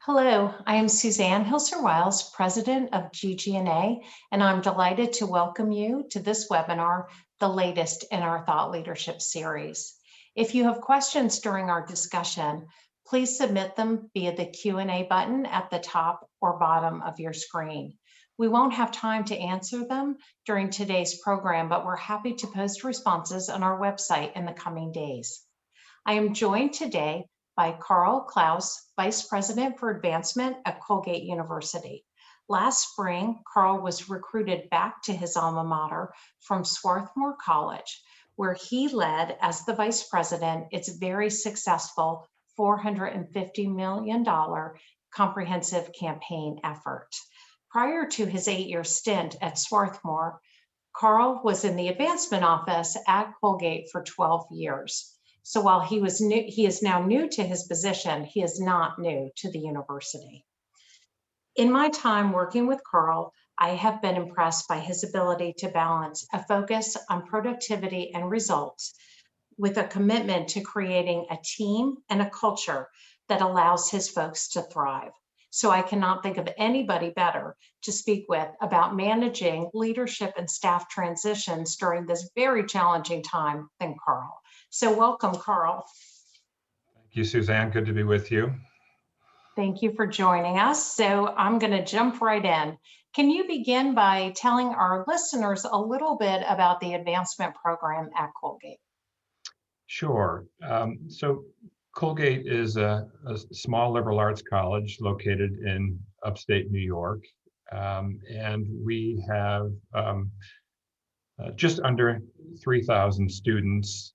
Hello, I am Suzanne Hilser-Wiles, President of GGNA, and I'm delighted to welcome you to this webinar, the latest in our Thought Leadership series. If you have questions during our discussion, please submit them via the Q&A button at the top or bottom of your screen. We won't have time to answer them during today's program, but we're happy to post responses on our website in the coming days. I am joined today by Carl Klaus, Vice President for Advancement at Colgate University. Last spring, Carl was recruited back to his alma mater from Swarthmore College, where he led, as the Vice President, its very successful $450 million comprehensive campaign effort. Prior to his 8-year stint at Swarthmore, Carl was in the advancement office at Colgate for 12 years. So while he is now new to his position, he is not new to the university. In my time working with Carl, I have been impressed by his ability to balance a focus on productivity and results with a commitment to creating a team and a culture that allows his folks to thrive. So I cannot think of anybody better to speak with about managing leadership and staff transitions during this very challenging time than Carl. So welcome, Carl. Thank you, Suzanne. Good to be with you. Thank you for joining us. So I'm going to jump right in. Can you begin by telling our listeners a little bit about the advancement program at Colgate? Sure. So Colgate is a small liberal arts college located in upstate New York. And we have just under 3,000 students.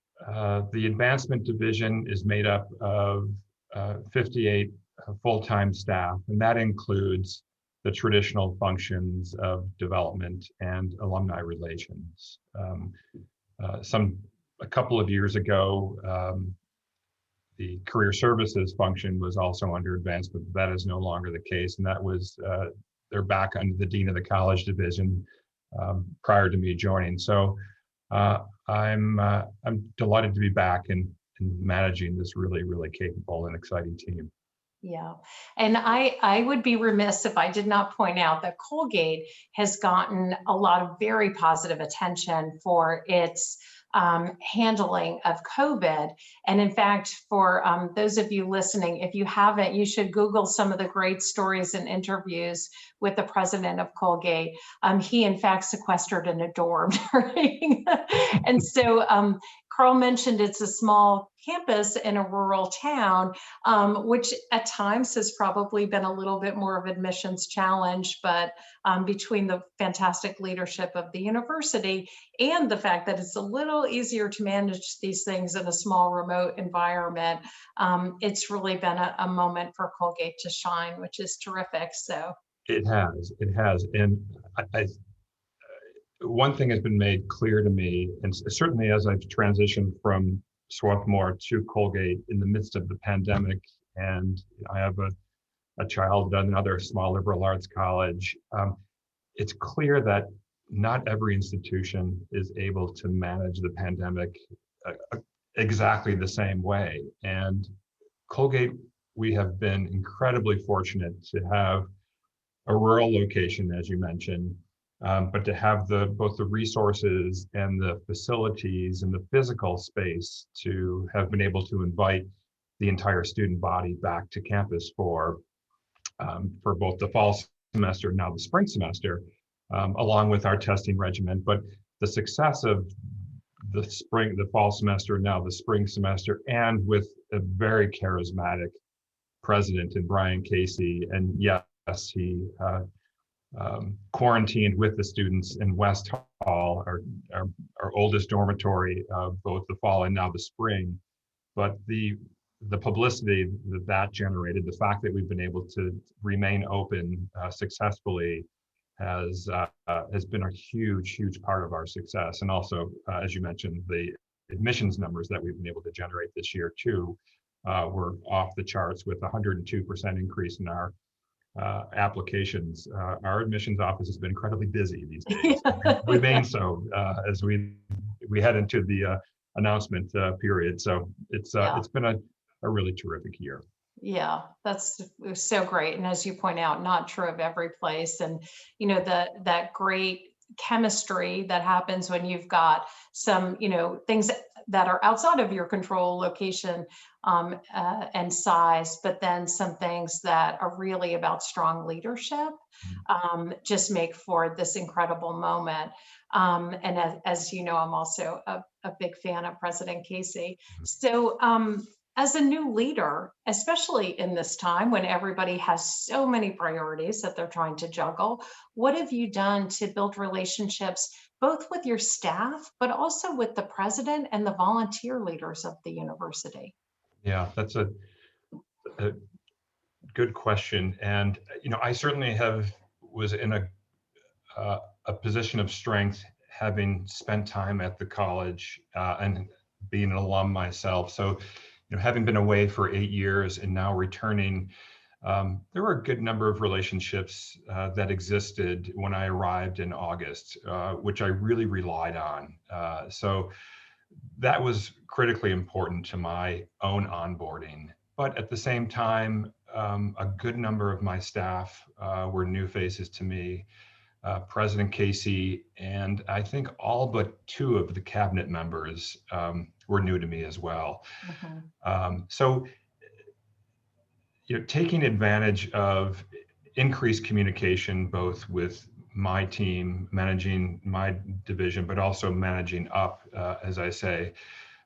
The advancement division is made up of 58 full-time staff, and that includes the traditional functions of development and alumni relations. A couple of years ago, the career services function was also under advancement, but that is no longer the case, and that was they're back under the dean of the college division prior to me joining. So I'm delighted to be back and managing this really capable and exciting team. Yeah, and I would be remiss if I did not point out that Colgate has gotten a lot of very positive attention for its handling of COVID. And in fact, for those of you listening, if you haven't, you should Google some of the great stories and interviews with the president of Colgate. He in fact sequestered in a dorm during. And so Carl mentioned it's a small campus in a rural town, which at times has probably been a little bit more of admissions challenge, but between the fantastic leadership of the university and the fact that it's a little easier to manage these things in a small remote environment, it's really been a moment for Colgate to shine, which is terrific. So it has. And one thing has been made clear to me, and certainly as I've transitioned from Swarthmore to Colgate in the midst of the pandemic, and I have a child at another small liberal arts college, it's clear that not every institution is able to manage the pandemic exactly the same way. And Colgate, we have been incredibly fortunate to have a rural location, as you mentioned, but to have both the resources and the facilities and the physical space to have been able to invite the entire student body back to campus for both the fall semester and now the spring semester, along with our testing regimen. But the success of the fall semester, now the spring semester, and with a very charismatic president in Brian Casey, and yes, he quarantined with the students in West Hall, our oldest dormitory of both the fall and now the spring. But the publicity that generated, the fact that we've been able to remain open successfully has been a huge part of our success. And also, as you mentioned, the admissions numbers that we've been able to generate this year too were off the charts, with 102% increase in our applications. Our admissions office has been incredibly busy these days. Remain so as we head into the announcement period. So it's been a really terrific year. Yeah, that's so great. And as you point out, not true of every place. And that great chemistry that happens when you've got some, things that are outside of your control, location, and size, but then some things that are really about strong leadership, just make for this incredible moment. And as you know, I'm also a big fan of President Casey. So, as a new leader, especially in this time when everybody has so many priorities that they're trying to juggle, what have you done to build relationships both with your staff, but also with the president and the volunteer leaders of the university? Yeah, that's a good question. And, I certainly was in a position of strength having spent time at the college and being an alum myself. So, having been away for 8 years and now returning, there were a good number of relationships that existed when I arrived in August, which I really relied on. So that was critically important to my own onboarding. But at the same time, a good number of my staff were new faces to me. President Casey, and I think all but two of the cabinet members were new to me as well. Mhm. So, taking advantage of increased communication, both with my team managing my division, but also managing up, as I say,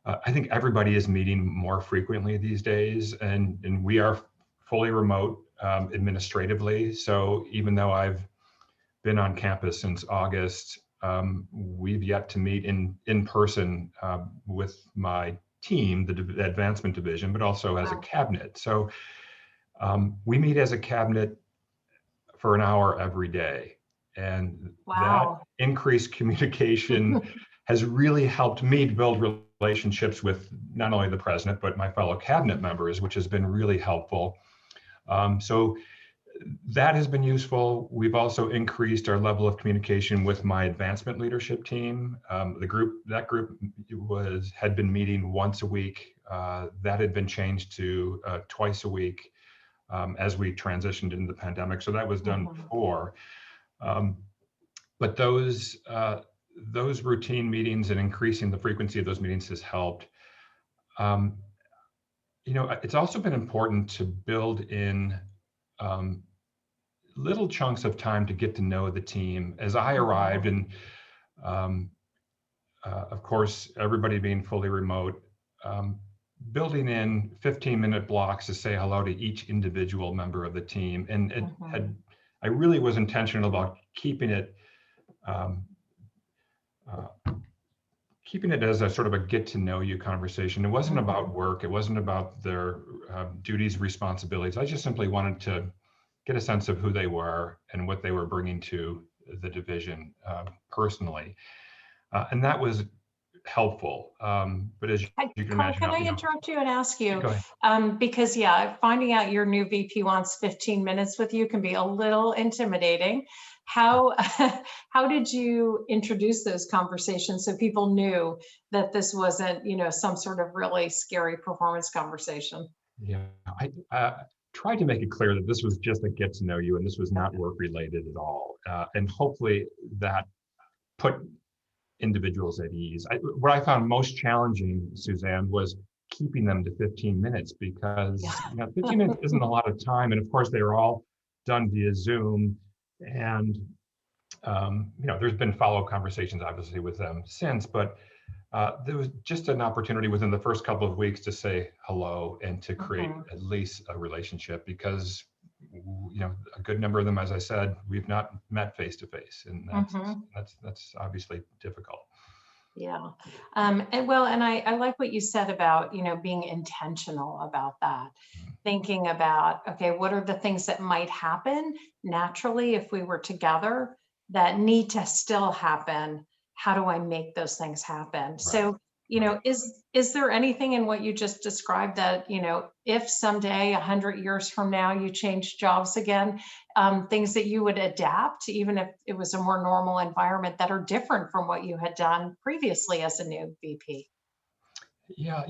I think everybody is meeting more frequently these days, and we are fully remote administratively. So even though I've been on campus since August, we've yet to meet in person with my team, the advancement division, but also as a Wow. cabinet. So we meet as a cabinet for an hour every day. And that Wow. increased communication has really helped me to build relationships with not only the president, but my fellow cabinet members, which has been really helpful. So that has been useful. We've also increased our level of communication with my advancement leadership team. That group had been meeting once a week. That had been changed to twice a week as we transitioned into the pandemic. So that was done Mhm. before. Um, but those routine meetings and increasing the frequency of those meetings has helped. Um, it's also been important to build in um, little chunks of time to get to know the team. As I arrived, Mhm. and um, of course, everybody being fully remote, um, building in 15-minute blocks to say hello to each individual member of the team. And Mhm. I really was intentional about um, uh, keeping it as a sort of a get to know you conversation. It wasn't about Mhm. work. It wasn't about their duties, responsibilities. I just simply wanted to get a sense of who they were and what they were bringing to the division personally. And that was helpful. But as you can Carl, imagine, can I interrupt you and ask you, go ahead. because yeah, finding out your new VP wants 15 minutes with you can be a little intimidating. How how did you introduce those conversations so people knew that this wasn't, some sort of really scary performance conversation? Yeah, I tried to make it clear that this was just a get to know you and this was not Okay. work related at all. And hopefully that put individuals at ease. What I found most challenging, Suzanne, was keeping them to 15 minutes Yeah. because 15 minutes isn't a lot of time. And of course, they were all done via Zoom. And there's been follow conversations, obviously, with them since, but there was just an opportunity within the first couple of weeks to say hello and to create Mhm. at least a relationship because a good number of them, as I said, we've not met face to face, and Mhm. that's obviously difficult. Yeah. And I like what you said about, being intentional about that, thinking about, okay, what are the things that might happen naturally if we were together that need to still happen? How do I make those things happen? Right, So, right. is there anything in what you just described that, if someday 100 years from now you change jobs again, things that you would adapt, even if it was a more normal environment that are different from what you had done previously as a new VP? Yeah,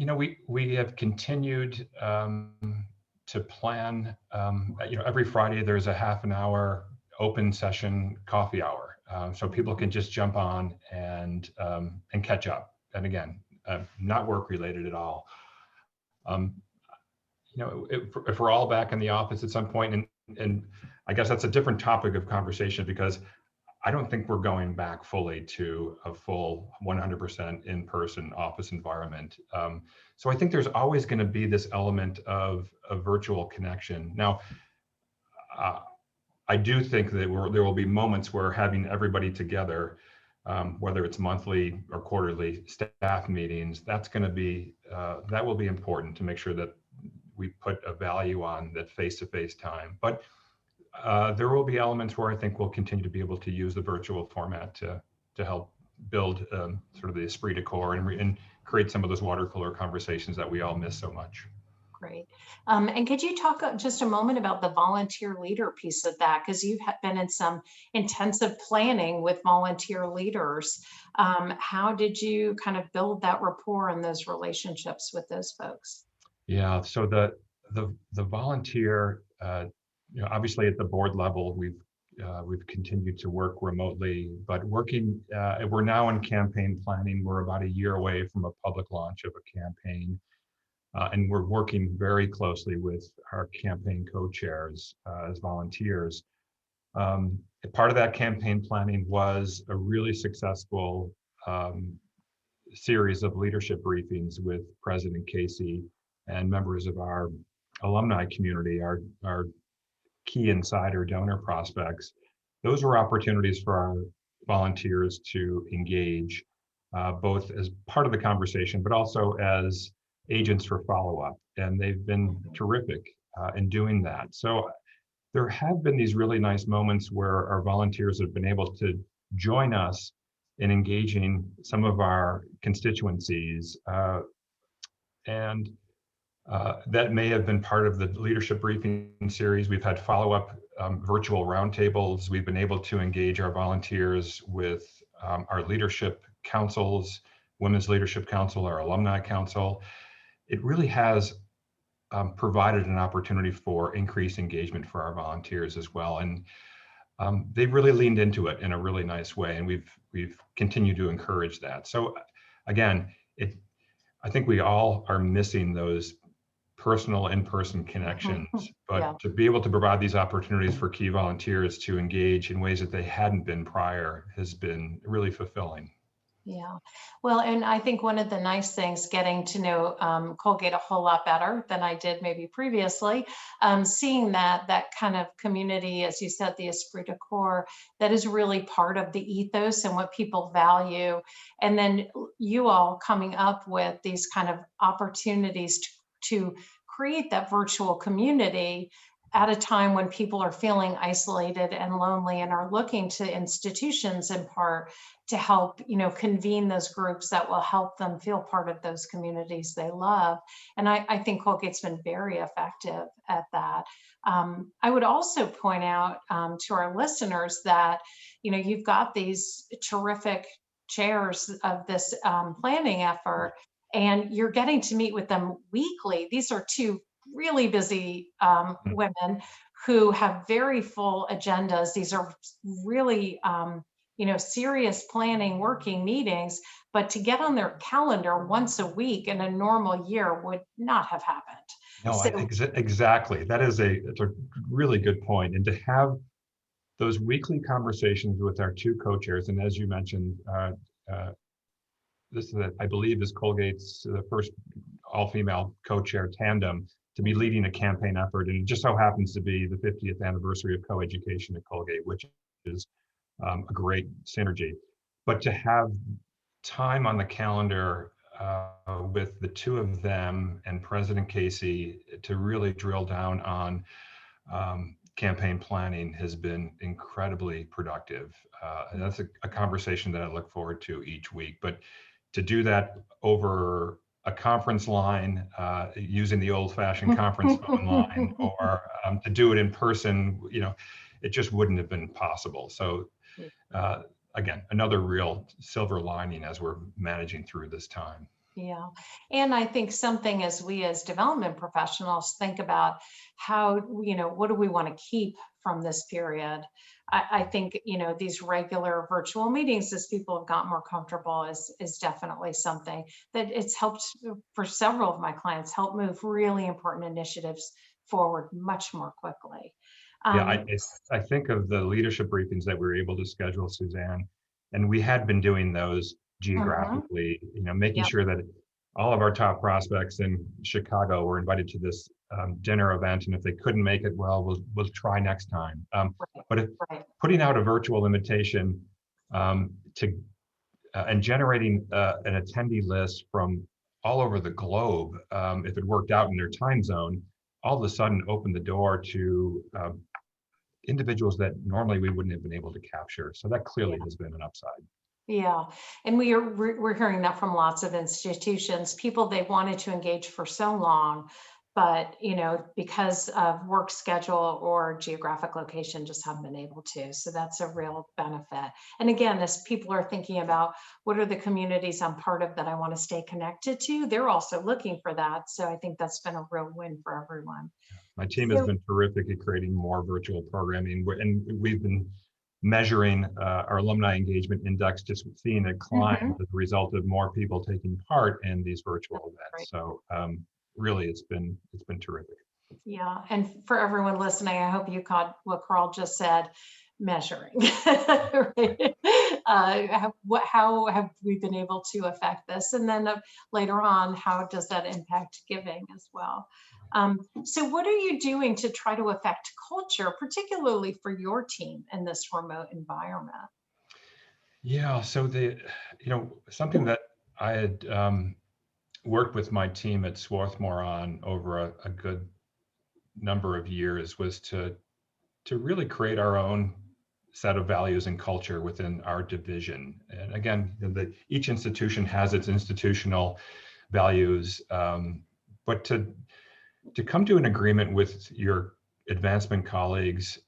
we have continued. to plan, every Friday there's a half an hour open session coffee hour. So people can just jump on and catch up. And again, not work related at all. If we're all back in the office at some point, and I guess that's a different topic of conversation, because I don't think we're going back fully to a full 100% in-person office environment. So I think there's always going to be this element of a virtual connection. Now, I do think that there will be moments where having everybody together, whether it's monthly or quarterly staff meetings, that will be important to make sure that we put a value on that face-to-face time. But there will be elements where I think we'll continue to be able to use the virtual format to help build sort of the esprit de corps and create some of those water cooler conversations that we all miss so much. Great. And could you talk just a moment about the volunteer leader piece of that? Because you've been in some intensive planning with volunteer leaders. How did you kind of build that rapport and those relationships with those folks? Yeah, so the volunteer, obviously at the board level, we've continued to work remotely, but we're now in campaign planning. We're about a year away from a public launch of a campaign. And we're working very closely with our campaign co-chairs as volunteers. Part of that campaign planning was a really successful series of leadership briefings with President Casey and members of our alumni community, our key insider donor prospects. Those were opportunities for our volunteers to engage, both as part of the conversation, but also as agents for follow-up, and they've been terrific in doing that. So there have been these really nice moments where our volunteers have been able to join us in engaging some of our constituencies, and that may have been part of the leadership briefing series. We've had follow-up virtual roundtables. We've been able to engage our volunteers with our leadership councils, Women's Leadership Council, our Alumni Council. It really has provided an opportunity for increased engagement for our volunteers as well. And they've really leaned into it in a really nice way, and we've continued to encourage that. So again, I think we all are missing those personal in-person connections, but yeah, to be able to provide these opportunities for key volunteers to engage in ways that they hadn't been prior has been really fulfilling. Yeah, well, and I think one of the nice things, getting to know Colgate a whole lot better than I did maybe previously, seeing that kind of community, as you said, the esprit de corps, that is really part of the ethos and what people value. And then you all coming up with these kind of opportunities to create that virtual community at a time when people are feeling isolated and lonely and are looking to institutions in part to help, convene those groups that will help them feel part of those communities they love. And I think Colgate's been very effective at that. I would also point out to our listeners that, you've got these terrific chairs of this planning effort, and you're getting to meet with them weekly. These are two really busy women who have very full agendas. These are really, serious planning working meetings, but to get on their calendar once a week in a normal year would not have happened. No, so, exactly. It's a really good point. And to have those weekly conversations with our two co-chairs, and as you mentioned, this is, I believe, is Colgate's first all-female co-chair tandem to be leading a campaign effort. And it just so happens to be the 50th anniversary of co-education at Colgate, which is a great synergy. But to have time on the calendar with the two of them and President Casey to really drill down on campaign planning has been incredibly productive. And that's a conversation that I look forward to each week. But to do that over a conference line, using the old-fashioned conference phone line, or to do it in person, it just wouldn't have been possible. So again, another real silver lining as we're managing through this time. Yeah. And I think something as we as development professionals think about how, what do we want to keep from this period? I think, these regular virtual meetings as people have got more comfortable is definitely something that it's helped for several of my clients help move really important initiatives forward much more quickly. Yeah, Um, I think of the leadership briefings that we were able to schedule, Suzanne, and we had been doing those mhm, geographically, making yep, sure that all of our top prospects in Chicago were invited to this dinner event, and if they couldn't make it, well, we'll try next time. right, But if right. putting out a virtual invitation to and generating an attendee list from all over the globe, if it worked out in their time zone, all of a sudden opened the door to individuals that normally we wouldn't have been able to capture. So that clearly has been an upside. Yeah, and we're hearing that from lots of institutions, people they've wanted to engage for so long, but because of work schedule or geographic location, just haven't been able to. So that's a real benefit. And again, as people are thinking about what are the communities I'm part of that I want to stay connected to, they're also looking for that. So I think that's been a real win for everyone. My team has So, been terrific at creating more virtual programming, and we've been measuring our alumni engagement index, just seeing it climb mhm, as a result of more people taking part in these virtual that's events. great. So really, it's been terrific. Yeah, and for everyone listening, I hope you caught what Carl just said, measuring. Right. Right? How have we been able to affect this? And then later on, how does that impact giving as well? So what are you doing to try to affect culture, particularly for your team in this remote environment? Yeah. So something that I had worked with my team at Swarthmore on over a good number of years was to really create our own set of values and culture within our division. And again, each institution has its institutional values, but to come to an agreement with your advancement colleagues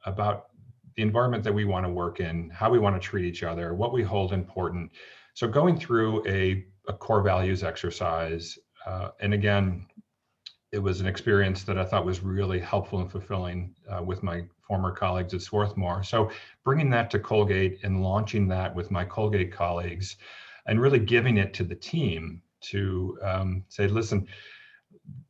about the environment that we want to work in, how we want to treat each other, what we hold important. So going through a core values exercise, and again, it was an experience that I thought was really helpful and fulfilling with my former colleagues at Swarthmore. So bringing that to Colgate and launching that with my Colgate colleagues, and really giving it to the team to say, listen,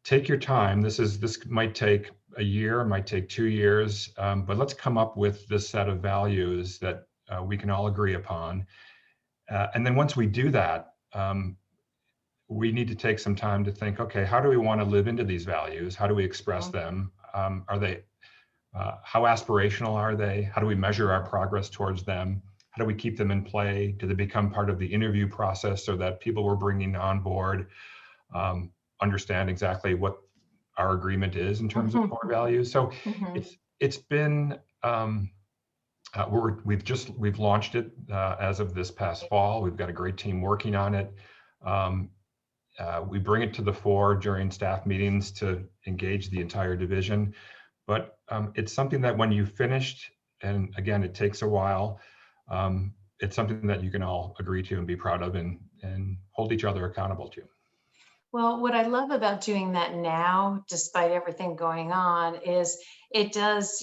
take your time. This might take a year, it might take 2 years, but let's come up with this set of values that we can all agree upon. And then once we do that, we need to take some time to think, okay, how do we want to live into these values? How do we express Mhm, them? How aspirational are they? How do we measure our progress towards them? How do we keep them in play? Do they become part of the interview process so that people we're bringing on board um, understand exactly what our agreement is in terms of core mhm, values? So mhm. it's been we've launched it as of this past fall. We've got a great team working on it. Um, we bring it to the fore during staff meetings to engage the entire division. But it's something that when you've finished, and again, it takes a while, it's something that you can all agree to and be proud of and hold each other accountable to. Well, what I love about doing that now, despite everything going on, is it does,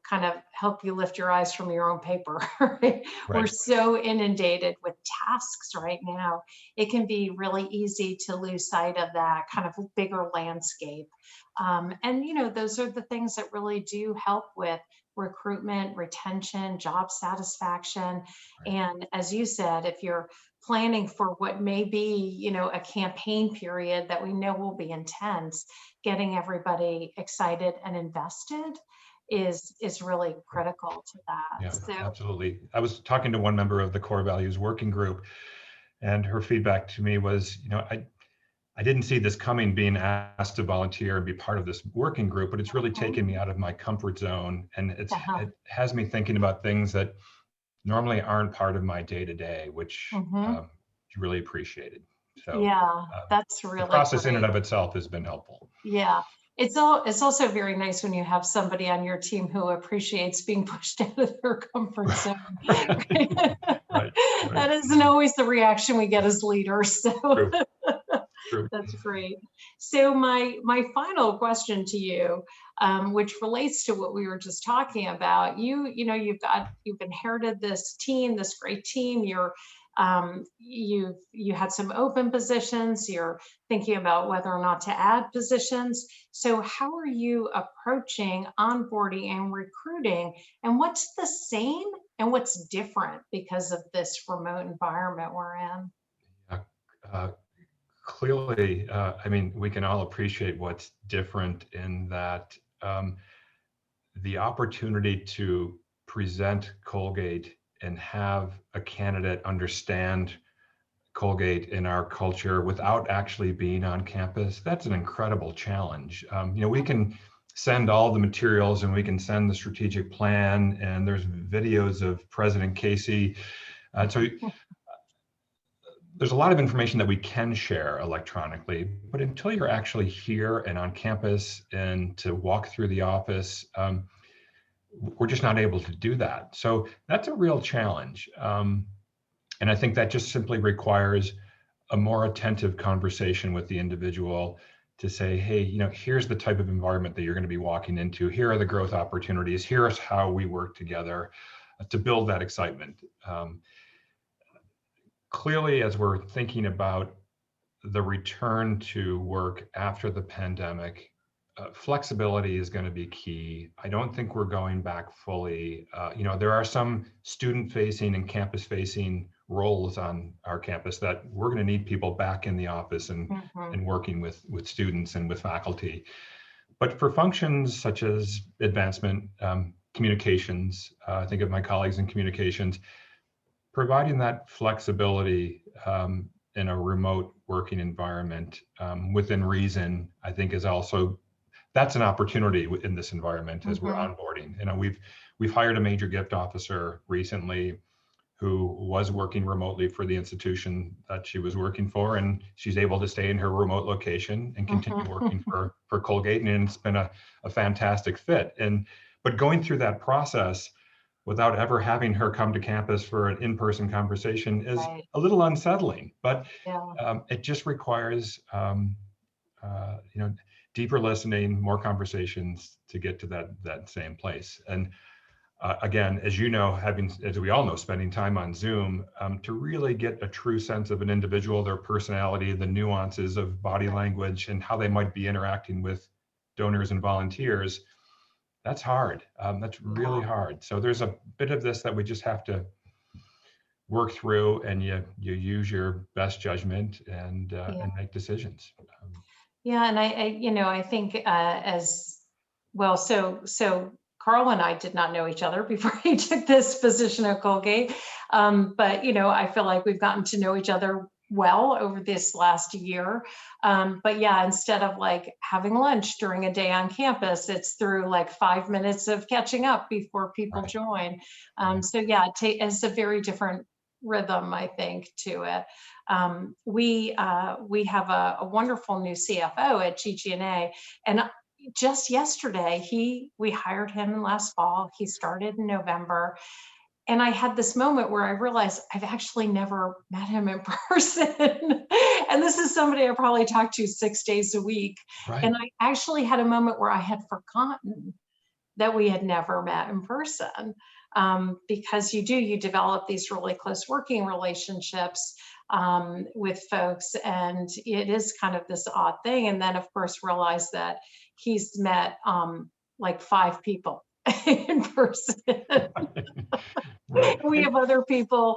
kind of help you lift your eyes from your own paper, right? We're Right. so inundated with tasks right now. It can be really easy to lose sight of that kind of bigger landscape. And, those are the things that really do help with recruitment, retention, job satisfaction. Right. And as you said, if you're planning for what may be, a campaign period that we know will be intense, getting everybody excited and invested is really critical to that. Yeah, So, absolutely. I was talking to one member of the core values working group, and her feedback to me was, I didn't see this coming, being asked to volunteer and be part of this working group, but it's really mhm, taken me out of my comfort zone. And uh-huh, it has me thinking about things that normally aren't part of my day to day, which mhm. is really appreciated. So Yeah, um, that's the really process in and great. of itself has been helpful. Yeah. It's also very nice when you have somebody on your team who appreciates being pushed out of their comfort zone. Right. That isn't always the reaction we get as leaders. So True. True. that's great. So my final question to you, which relates to what we were just talking about, you've inherited this team, this great team. You had some open positions. You're thinking about whether or not to add positions. So how are you approaching onboarding and recruiting, and what's the same and what's different because of this remote environment we're in? Yeah. Uh, Clearly, I mean, we can all appreciate what's different in that the opportunity to present Colgate and have a candidate understand Colgate in our culture without actually being on campus, that's an incredible challenge. We can send all the materials and we can send the strategic plan, and there's videos of President Casey. So there's a lot of information that we can share electronically, but until you're actually here and on campus and to walk through the office, we're just not able to do that. So that's a real challenge. And I think that just simply requires a more attentive conversation with the individual to say, hey, here's the type of environment that you're going to be walking into. Here are the growth opportunities. Here's how we work together to build that excitement. Clearly, as we're thinking about the return to work after the pandemic, flexibility is going to be key. I don't think we're going back fully. There are some student-facing and campus-facing roles on our campus that we're going to need people back in the office and working with students and with faculty. But for functions such as advancement, communications, I think of my colleagues in communications, providing that flexibility in a remote working environment within reason, I think that's an opportunity in this environment as we're onboarding. We've hired a major gift officer recently who was working remotely for the institution that she was working for, and she's able to stay in her remote location and continue working for Colgate, and it's been a fantastic fit. But going through that process without ever having her come to campus for an in-person conversation is a little unsettling, but it just requires deeper listening, more conversations to get to that same place. And again, as you know, as we all know, spending time on Zoom, to really get a true sense of an individual, their personality, the nuances of body language, and how they might be interacting with donors and volunteers, that's hard. That's really hard. So there's a bit of this that we just have to work through, and you use your best judgment and make decisions. And I think as well, so Carl and I did not know each other before he took this position at Colgate. But, I feel like we've gotten to know each other well over this last year. But instead of like having lunch during a day on campus, it's through like 5 minutes of catching up before people join. It's a very different rhythm, I think, to it. We have a wonderful new CFO at GGNA, and just yesterday we hired him last fall. He started in November. And I had this moment where I realized I've actually never met him in person. And this is somebody I probably talk to 6 days a week. Right. And I actually had a moment where I had forgotten that we had never met in person. Because you develop these really close working relationships with folks. And it is kind of this odd thing. And then, of course, realize that he's met like 5 people in person. Right. We have other people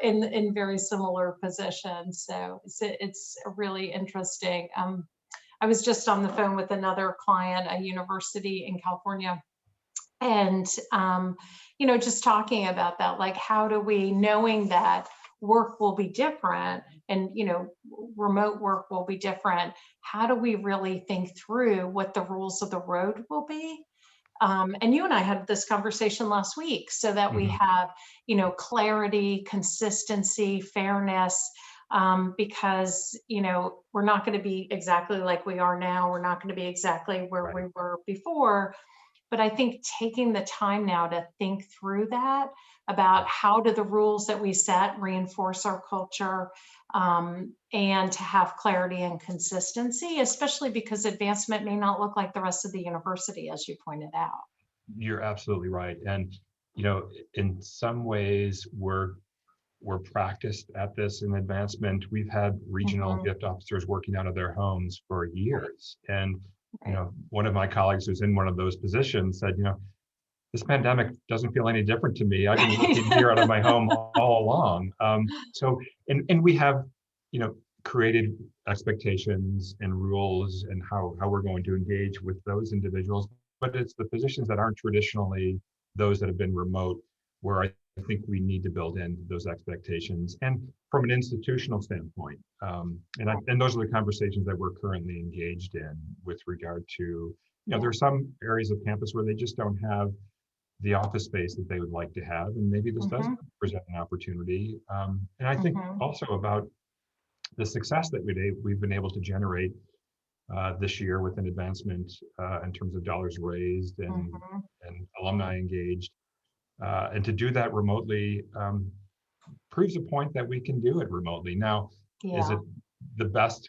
in very similar positions. So it's really interesting. I was just on the phone with another client, a university in California, and just talking about that, like, how do we, knowing that work will be different and remote work will be different, how do we really think through what the rules of the road will be? And you and I had this conversation last week, so that we have, clarity, consistency, fairness, because, we're not going to be exactly like we are now. We're not going to be exactly where we were before. But I think taking the time now to think through that, about how do the rules that we set reinforce our culture, and to have clarity and consistency, especially because advancement may not look like the rest of the university, as you pointed out. You're absolutely right. And, in some ways we're practiced at this in advancement. We've had regional Mhm. gift officers working out of their homes for Right, years. And, right. one of my colleagues who's in one of those positions said, this pandemic doesn't feel any different to me. I've been working here out of my home all along. And we have, you know, created expectations and rules and how we're going to engage with those individuals. But it's the positions that aren't traditionally those that have been remote, where I think we need to build in those expectations. And from an institutional standpoint, and those are the conversations that we're currently engaged in with regard to, Yeah. there are some areas of campus where they just don't have the office space that they would like to have, and maybe this does Mhm. present an opportunity. And I think Mhm. also about the success that we've been able to generate this year with an advancement in terms of dollars raised Mhm. and alumni engaged, and to do that remotely proves a point that we can do it remotely. Now, is Yeah. it the best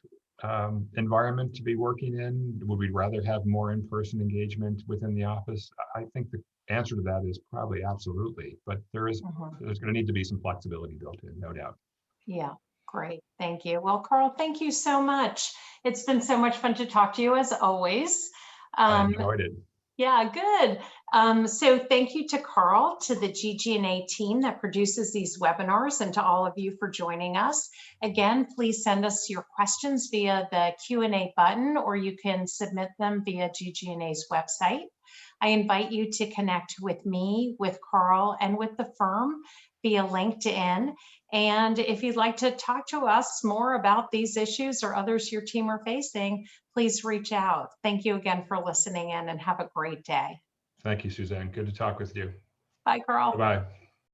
environment to be working in? Would we rather have more in-person engagement within the office? I think the answer to that is probably absolutely, but there's Mhm. going to need to be some flexibility built in, no doubt. Yeah. Great. Thank you. Well, Carl, thank you so much. It's been so much fun to talk to you as always. I Um, enjoyed it. Yeah, good. So thank you to Carl, to the GG&A team that produces these webinars, and to all of you for joining us. Again, please send us your questions via the Q&A button, or you can submit them via GG&A's website. I invite you to connect with me, with Carl, and with the firm via LinkedIn. And if you'd like to talk to us more about these issues or others your team are facing, please reach out. Thank you again for listening in, and have a great day. Thank you, Suzanne. Good to talk with you. Bye, Carl. Bye-bye.